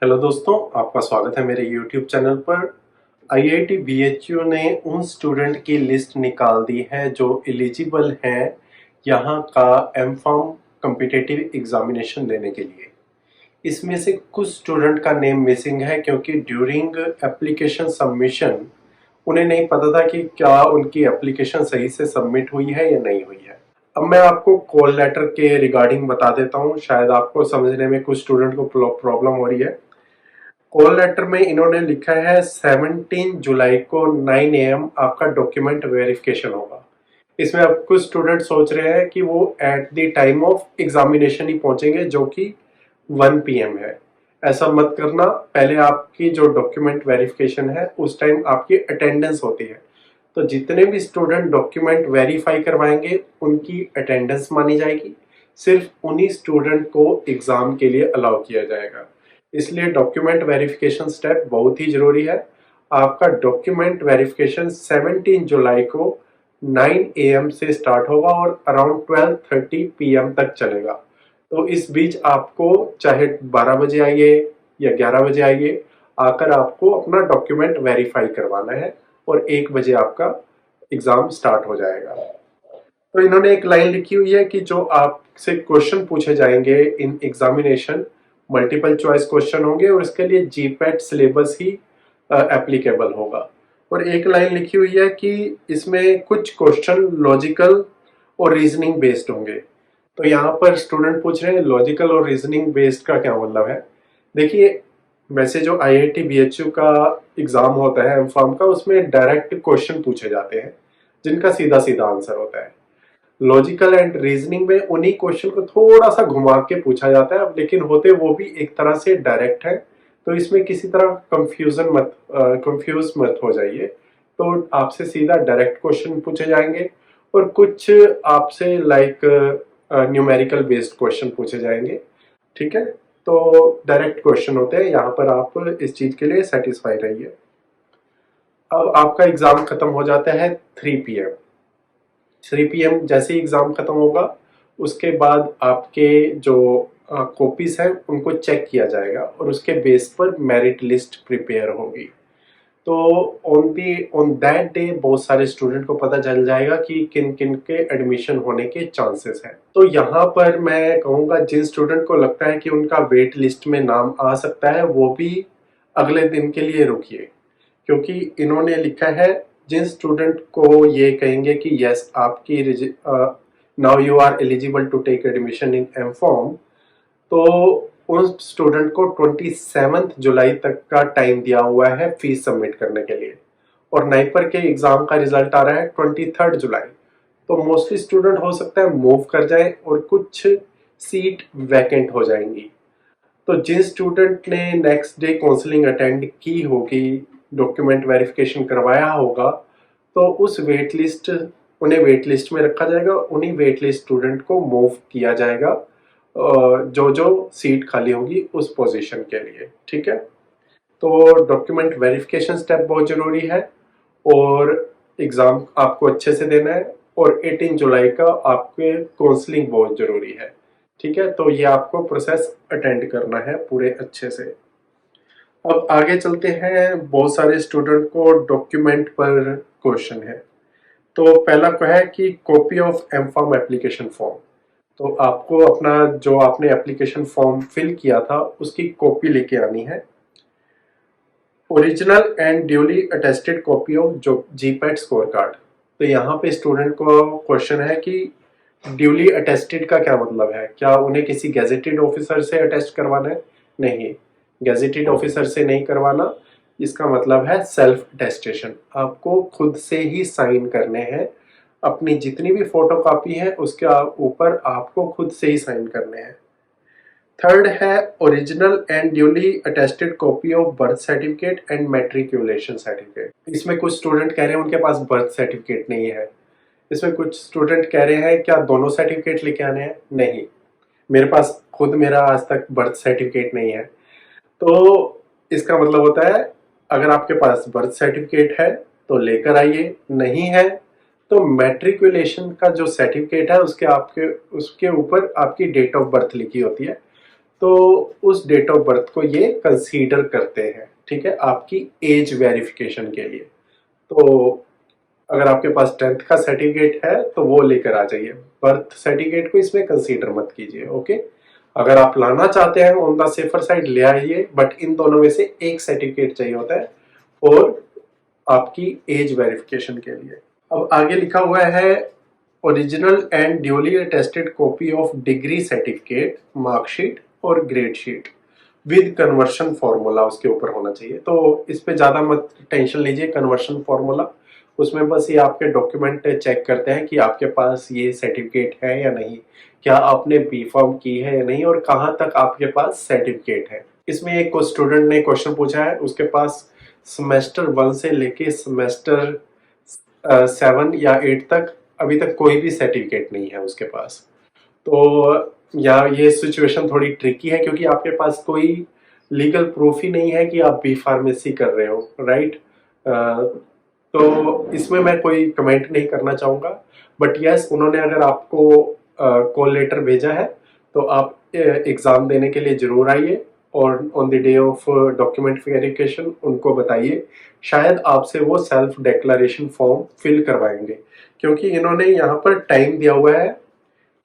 Hello दोस्तों, आपका स्वागत है मेरे YouTube चैनल पर। IIT BHU ने उन स्टूडेंट की लिस्ट निकाल दी है जो एलिजिबल हैं यहाँ का M.Pharm कॉम्पिटिटिव एग्जामिनेशन देने के लिए। इसमें से कुछ स्टूडेंट का नेम मिसिंग है क्योंकि ड्यूरिंग एप्लीकेशन सबमिशन उन्हें नहीं पता था कि क्या उनकी एप्लीकेशन सही से सबमिट हुई है या नहीं हुई है। अब मैं आपको कॉल लेटर के रिगार्डिंग बता देता हूँ, शायद आपको समझने में कुछ स्टूडेंट को प्रॉब्लम हो रही है। कॉल लेटर में इन्होंने लिखा है 17 जुलाई को 9 AM आपका डॉक्यूमेंट वेरिफिकेशन होगा। इसमें अब कुछ स्टूडेंट सोच रहे हैं कि वो at the time of examination ही पहुंचेंगे जो कि 1 PM है। ऐसा मत करना, पहले आपकी जो डॉक्यूमेंट वेरिफिकेशन है उस टाइम आपकी अटेंडेंस होती है। तो जितने भी स्टूडेंट डॉक्यूमेंट वेरीफाई करवाएंगे उनकी अटेंडेंस मानी जाएगी। सिर्फ उन्हीं स्टूडेंट को एग्जाम के लिए अलाउ किया जाएगा। इसलिए डॉक्यूमेंट वेरिफिकेशन स्टेप बहुत ही जरूरी है। आपका डॉक्यूमेंट वेरिफिकेशन 17 जुलाई को 9 AM से स्टार्ट होगा और अराउंड 12:30 PM तक चलेगा। तो इस बीच आपको चाहे 12 बजे आइए या 11 बजे आइए, आकर आपको अपना डॉक्यूमेंट वेरीफाई करवाना है और 1 बजे आपका एग्जाम स्टार्ट हो जाएगा। तो इन्होंने एक लाइन लिखी हुई है कि जो आपसे क्वेश्चन पूछे जाएंगे in examination multiple choice question होंगे और इसके लिए जीपैट सिलेबस ही एप्लीकेबल होगा। और एक लाइन लिखी हुई है कि इसमें कुछ क्वेश्चन लॉजिकल और रीजनिंग बेस्ड होंगे। तो यहाँ पर स्टूडेंट पूछ रहे हैं लॉजिकल और रीजनिंग बेस्ड का क्या मतलब है। देखिए, वैसे जो IIT BHU का एग्जाम होता है M.Pharm का, उसमें डायरेक्ट क्वेश्चन पूछे जाते हैं जिनका सीधा सीधा आंसर होता है। लॉजिकल एंड रीजनिंग में उन्हीं क्वेश्चन को थोड़ा सा घुमा के पूछा जाता है, लेकिन होते वो भी एक तरह से डायरेक्ट है। तो इसमें किसी तरह कंफ्यूज मत हो जाइए। तो आपसे सीधा डायरेक्ट क्वेश्चन पूछे जाएंगे और कुछ आपसे लाइक न्यूमेरिकल बेस्ड क्वेश्चन पूछे जाएंगे। ठीक है, तो डायरेक्ट क्वेश्चन होते हैं, यहाँ पर आप इस चीज के लिए सेटिस्फाई रहिए। अब आपका एग्जाम खत्म हो जाता है 3 PM। 3 PM जैसे ही एग्जाम खत्म होगा उसके बाद आपके जो कॉपीज हैं उनको चेक किया जाएगा और उसके बेस पर मेरिट लिस्ट प्रिपेयर होगी। तो ऑन दैट डे बहुत सारे स्टूडेंट को पता चल जाएगा कि किन किन के एडमिशन होने के चांसेस हैं। तो यहाँ पर मैं कहूँगा जिन स्टूडेंट को लगता है कि उनका वेट लिस्ट में नाम आ सकता है वो भी अगले दिन के लिए रुकिए, क्योंकि इन्होंने लिखा है जिन स्टूडेंट को ये कहेंगे कि यस आपकी now you are eligible to take admission in M.Pharm, तो उन स्टूडेंट को 27 जुलाई तक का टाइम दिया हुआ है फीस सबमिट करने के लिए। और नाइपर के एग्जाम का रिजल्ट आ रहा है 23 जुलाई। तो मोस्टली स्टूडेंट हो सकता है मूव कर जाए और कुछ सीट वैकेंट हो जाएंगी। तो जिन स्टूडेंट ने नेक्स्ट डे काउंसलिंग अटेंड की होगी, डॉक्यूमेंट वेरिफिकेशन करवाया होगा, तो उस वेट लिस्ट उन्हें वेट लिस्ट में रखा जाएगा। उन्हीं वेट लिस्ट स्टूडेंट को मूव किया जाएगा जो जो सीट खाली होगी उस पोजीशन के लिए। ठीक है, तो डॉक्यूमेंट वेरिफिकेशन स्टेप बहुत जरूरी है और एग्जाम आपको अच्छे से देना है। और 18 जुलाई का आपके काउंसलिंग बहुत जरूरी है। ठीक है, तो ये आपको प्रोसेस अटेंड करना है पूरे अच्छे से। अब आगे चलते हैं, बहुत सारे स्टूडेंट को डॉक्यूमेंट पर क्वेश्चन है। तो पहला क्या है कि copy of M.Pharm application form. तो आपको अपना जो आपने एप्लीकेशन फॉर्म फिल किया था उसकी कॉपी लेके आनी है। Original and duly attested copy of जो जीपैट स्कोर कार्ड। तो यहाँ पे स्टूडेंट को क्वेश्चन है कि ड्यूली अटेस्टेड का क्या मतलब है, क्या उन्हें किसी गैजेटेड ऑफिसर से अटेस्ट करवाना है? नहीं, गैजेटेड ऑफिसर से नहीं करवाना। इसका मतलब है सेल्फ अटेस्टेशन, आपको खुद से ही साइन करने हैं। अपनी जितनी भी फोटो कॉपी है उसके ऊपर आपको खुद से ही साइन करने हैं। थर्ड है original and duly attested copy of birth certificate and matriculation certificate. इसमें कुछ स्टूडेंट कह रहे हैं उनके पास बर्थ सर्टिफिकेट नहीं है। इसमें कुछ स्टूडेंट कह रहे हैं क्या दोनों सर्टिफिकेट लेके आने हैं? नहीं, मेरे पास खुद मेरा आज तक बर्थ सर्टिफिकेट नहीं है। तो इसका मतलब होता है अगर आपके पास बर्थ सर्टिफिकेट है तो लेकर आइए, नहीं है तो मैट्रिकुलेशन का जो सर्टिफिकेट है उसके ऊपर आपकी डेट ऑफ बर्थ लिखी होती है, तो उस डेट ऑफ बर्थ को ये कंसीडर करते हैं, ठीक है, आपकी एज वेरिफिकेशन के लिए। तो अगर आपके पास 10th का सर्टिफिकेट है तो वो लेकर आ जाइए, बर्थ सर्टिफिकेट को इसमें कंसीडर मत कीजिए, ओके। अगर आप लाना चाहते हैं ऑन द सेफर साइड ले आइए, बट इन दोनों में से एक सर्टिफिकेट चाहिए होता है और आपकी एज वेरिफिकेशन के लिए। अब आगे लिखा हुआ है original and duly attested copy of degree certificate, marksheet और grade sheet with conversion formula उसके ऊपर होना चाहिए। तो इस पे ज्यादा मत टेंशन लीजिए, कन्वर्शन फॉर्मूला उसमें बस ये आपके डॉक्यूमेंट चेक करते हैं कि आपके पास ये सर्टिफिकेट है या नहीं, क्या आपने बी फॉर्म की है या नहीं, और कहाँ तक आपके पास सर्टिफिकेट है। इसमें एक स्टूडेंट ने क्वेश्चन पूछा है, उसके पास सेमेस्टर 1 से लेके सेमेस्टर 7 या 8 तक अभी तक कोई भी सर्टिफिकेट नहीं है उसके पास। तो या ये सिचुएशन थोड़ी ट्रिकी है क्योंकि आपके पास कोई लीगल प्रूफ ही नहीं है कि आप बी फार्मेसी कर रहे हो, राइट। तो इसमें मैं कोई कमेंट नहीं करना चाहूँगा, बट यस उन्होंने अगर आपको कॉल लेटर भेजा है तो आप एग्ज़ाम देने के लिए ज़रूर आइए और on the day of document verification उनको बताइए, शायद आपसे वो सेल्फ डिक्लेरेशन फॉर्म फिल करवाएंगे, क्योंकि इन्होंने यहाँ पर टाइम दिया हुआ है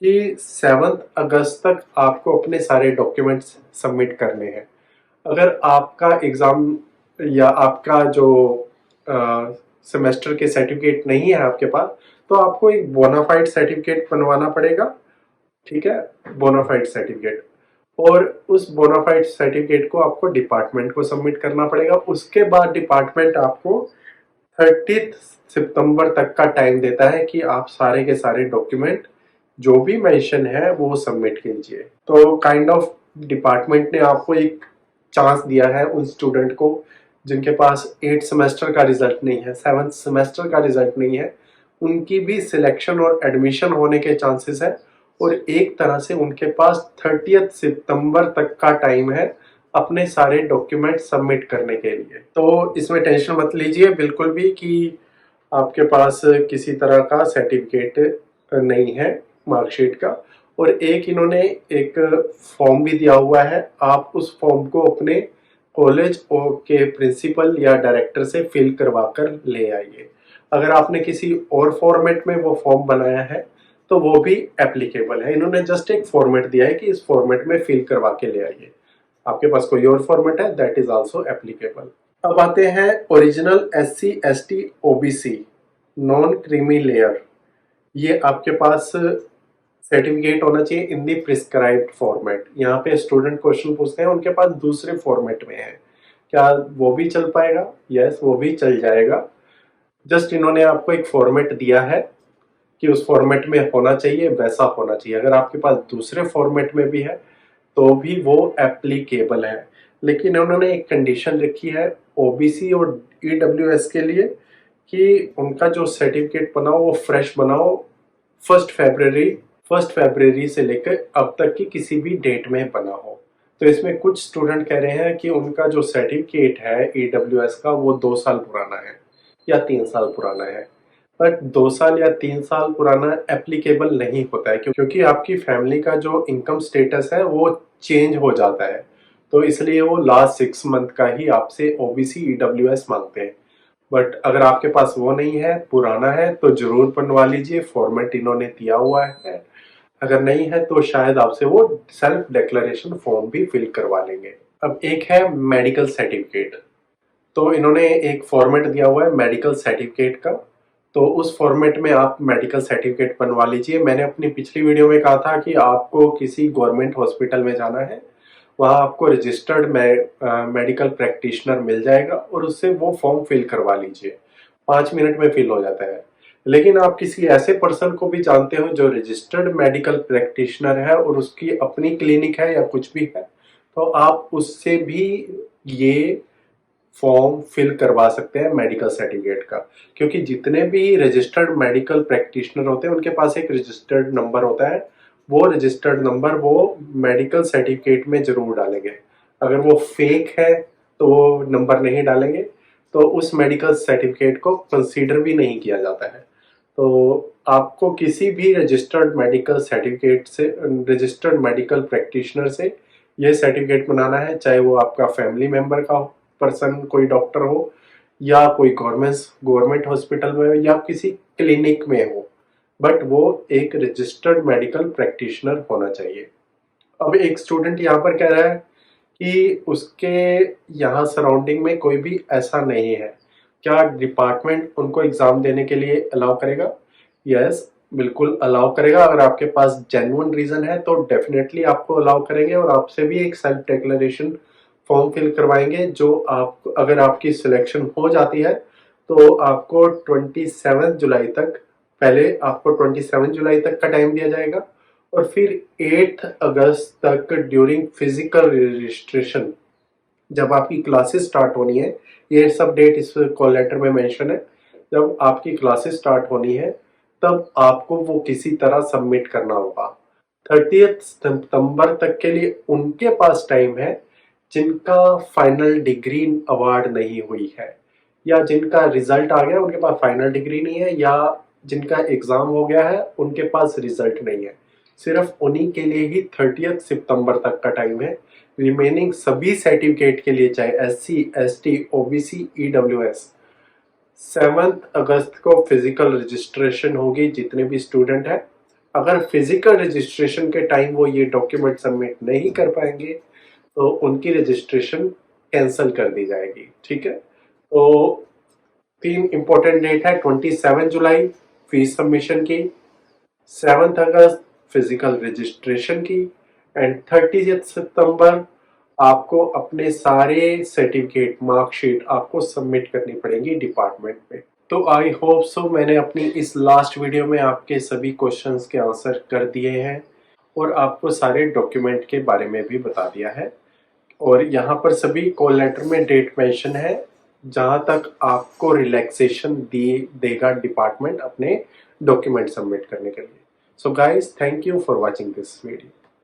कि 7 अगस्त तक आपको अपने सारे डॉक्यूमेंट्स सबमिट करने हैं। अगर आपका एग्ज़ाम या आपका जो सेमेस्टर के सर्टिफिकेट नहीं है आपके पास, तो आपको एक बोनाफाइड सर्टिफिकेट बनवाना पड़ेगा, ठीक है, बोनाफाइड सर्टिफिकेट। और उस बोनाफाइड सर्टिफिकेट को आपको डिपार्टमेंट को सबमिट करना पड़ेगा। उसके बाद डिपार्टमेंट आपको 30 सितंबर तक का टाइम देता है कि आप सारे के सारे डॉक्यूमेंट जो भी मेंशन है वो सबमिट कीजिए। तो काइंड ऑफ डिपार्टमेंट ने आपको एक चांस दिया है उन स्टूडेंट को जिनके पास 8 सेमेस्टर का रिजल्ट नहीं है, 7th सेमेस्टर का रिजल्ट नहीं है, उनकी भी सिलेक्शन और एडमिशन होने के चांसेस है। और एक तरह से उनके पास 30 सितंबर तक का टाइम है अपने सारे डॉक्यूमेंट सबमिट करने के लिए। तो इसमें टेंशन मत लीजिए बिल्कुल भी कि आपके पास किसी तरह का सर्टिफिकेट नहीं है मार्कशीट का। और एक इन्होंने एक फॉर्म भी दिया हुआ है, आप उस फॉर्म को अपने कॉलेज के प्रिंसिपल या डायरेक्टर से फिल करवा कर ले आइए। अगर आपने किसी और फॉर्मेट में वो फॉर्म बनाया है तो वो भी एप्लीकेबल है। इन्होंने जस्ट एक फॉर्मेट दिया है कि इस फॉर्मेट में फिल करवा के ले आइए। आपके पास कोई और फॉर्मेट है दैट इज आल्सो एप्लीकेबल। अब आते हैं original SC ST OBC non creamy layer. ये आपके पास सर्टिफिकेट होना चाहिए इन दी प्रिस्क्राइब्ड फॉर्मेट। यहाँ पे स्टूडेंट क्वेश्चन पूछते हैं उनके पास दूसरे फॉर्मेट में है, क्या वो भी चल पाएगा? यस वो भी चल जाएगा। जस्ट इन्होंने आपको एक फॉर्मेट दिया है कि उस फॉर्मेट में होना चाहिए, वैसा होना चाहिए। अगर आपके पास दूसरे फॉर्मेट में भी है तो भी वो एप्लीकेबल है। लेकिन उन्होंने एक कंडीशन रखी है OBC और EWS के लिए कि उनका जो सर्टिफिकेट बनाओ वो फ्रेश बनाओ, 1 फरवरी से लेकर अब तक की किसी भी डेट में बना हो। तो इसमें कुछ स्टूडेंट कह रहे हैं कि उनका जो सर्टिफिकेट है EWS का वो 2 साल पुराना है या 3 साल पुराना है। बट 2 साल या 3 साल पुराना एप्लीकेबल नहीं होता है क्योंकि आपकी फैमिली का जो इनकम स्टेटस है वो चेंज हो जाता है। तो इसलिए वो लास्ट 6 मंथ का ही आपसे OBC EWS मांगते हैं। बट अगर आपके पास वो नहीं है, पुराना है, तो जरूर बनवा लीजिए, फॉर्मेट इन्होंने दिया हुआ है। अगर नहीं है तो शायद आपसे वो सेल्फ डिक्लेरेशन फॉर्म भी फिल करवा लेंगे। अब एक है मेडिकल सर्टिफिकेट। तो इन्होंने एक फॉर्मेट दिया हुआ है मेडिकल सर्टिफिकेट का, तो उस फॉर्मेट में आप मेडिकल सर्टिफिकेट बनवा लीजिए। मैंने अपनी पिछली वीडियो में कहा था कि आपको किसी गवर्नमेंट हॉस्पिटल में जाना है, वहाँ आपको रजिस्टर्ड मेडिकल प्रैक्टिशनर मिल जाएगा और उससे वो फॉर्म फिल करवा लीजिए, 5 मिनट में फिल हो जाता है। लेकिन आप किसी ऐसे पर्सन को भी जानते हो जो रजिस्टर्ड मेडिकल प्रैक्टिशनर है और उसकी अपनी क्लिनिक है या कुछ भी है, तो आप उससे भी ये फॉर्म फिल करवा सकते हैं मेडिकल सर्टिफिकेट का। क्योंकि जितने भी रजिस्टर्ड मेडिकल प्रैक्टिशनर होते हैं उनके पास एक रजिस्टर्ड नंबर होता है, वो रजिस्टर्ड नंबर वो मेडिकल सर्टिफिकेट में जरूर डालेंगे। अगर वो फेक है तो वो नंबर नहीं डालेंगे, तो उस मेडिकल सर्टिफिकेट को कंसीडर भी नहीं किया जाता है। तो आपको किसी भी रजिस्टर्ड मेडिकल सर्टिफिकेट से, रजिस्टर्ड मेडिकल प्रैक्टिशनर से ये सर्टिफिकेट बनाना है, चाहे वो आपका फैमिली मेंबर का पर्सन कोई डॉक्टर हो या कोई गवर्नमेंट हॉस्पिटल में हो या किसी क्लिनिक में हो, बट वो एक रजिस्टर्ड मेडिकल प्रैक्टिशनर होना चाहिए। अब एक स्टूडेंट यहाँ पर कह रहा है कि उसके यहाँ सराउंडिंग में कोई भी ऐसा नहीं है, क्या डिपार्टमेंट उनको एग्जाम देने के लिए अलाउ करेगा? यस, बिल्कुल अलाउ करेगा। अगर आपके पास जेन्युइन रीजन है तो डेफिनेटली आपको अलाउ करेंगे और आपसे भी एक सेल्फ डिक्लेरेशन फॉर्म फिल करवाएंगे, जो आप अगर आपकी सिलेक्शन हो जाती है तो आपको 27 जुलाई तक, पहले आपको 27 जुलाई तक का टाइम दिया जाएगा और फिर 8 अगस्त तक ड्यूरिंग फिजिकल रजिस्ट्रेशन, जब आपकी क्लासेस स्टार्ट होनी है, ये सब डेट इस कॉल लेटर में मेंशन है, जब आपकी क्लासेस स्टार्ट होनी है तब आपको वो किसी तरह सबमिट करना होगा। 30 सितंबर तक के लिए उनके पास टाइम है जिनका फाइनल डिग्री अवार्ड नहीं हुई है या जिनका रिजल्ट आ गया उनके पास फाइनल डिग्री नहीं है या जिनका एग्जाम हो गया है उनके पास रिजल्ट नहीं है। सिर्फ उन्हीं के लिए ही 30 सितंबर तक का टाइम है। रिमेनिंग सभी सर्टिफिकेट के लिए, चाहे SC, ST, OBC, EWS, 7 अगस्त को फिजिकल रजिस्ट्रेशन होगी जितने भी स्टूडेंट हैं। अगर फिजिकल रजिस्ट्रेशन के टाइम वो ये डॉक्यूमेंट सबमिट नहीं कर पाएंगे तो उनकी रजिस्ट्रेशन कैंसिल कर दी जाएगी। ठीक है, तो 3 इंपॉर्टेंट डेट है, 27 जुलाई फीस सबमिशन की, 7 अगस्त फिजिकल रजिस्ट्रेशन की एंड 30 सितंबर आपको अपने सारे सर्टिफिकेट मार्कशीट आपको सबमिट करनी पड़ेगी डिपार्टमेंट में। तो आई होप सो मैंने अपनी इस लास्ट वीडियो में आपके सभी क्वेश्चंस के आंसर कर दिए हैं और आपको सारे डॉक्यूमेंट के बारे में भी बता दिया है और यहाँ पर सभी कॉल लेटर में डेट मेंशन है जहाँ तक आपको रिलैक्सेशन देगा डिपार्टमेंट अपने डॉक्यूमेंट सबमिट करने के लिए। So guys, thank you for watching this video.